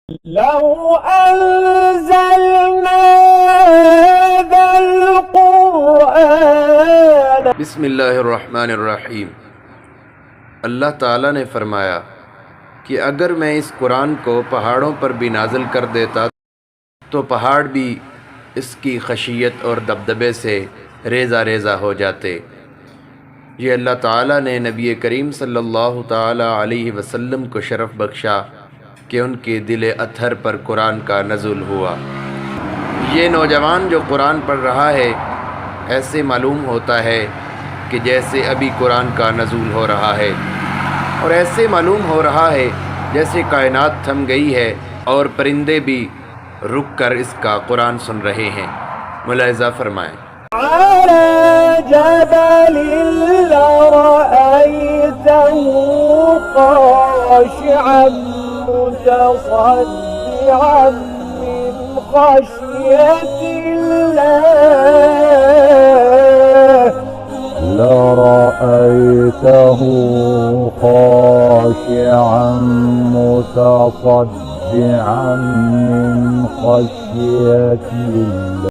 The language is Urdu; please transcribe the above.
لو أنزلنا هذا القرآن بسم اللہ الرحمن الرحیم۔ اللہ تعالیٰ نے فرمایا کہ اگر میں اس قرآن کو پہاڑوں پر بھی نازل کر دیتا تو پہاڑ بھی اس کی خشیت اور دبدبے سے ریزہ ریزہ ہو جاتے۔ یہ اللہ تعالیٰ نے نبی کریم صلی اللہ تعالیٰ علیہ وسلم کو شرف بخشا کہ ان کے دل اطہر پر قرآن کا نزول ہوا۔ یہ نوجوان جو قرآن پڑھ رہا ہے ایسے معلوم ہوتا ہے کہ جیسے ابھی قرآن کا نزول ہو رہا ہے، اور ایسے معلوم ہو رہا ہے جیسے کائنات تھم گئی ہے اور پرندے بھی رک کر اس کا قرآن سن رہے ہیں۔ ملاحظہ فرمائیں۔ على جبل لرأيته خاشعا متصدعا من خشية الله لرأيته خاشعا متصدعا من خشية الله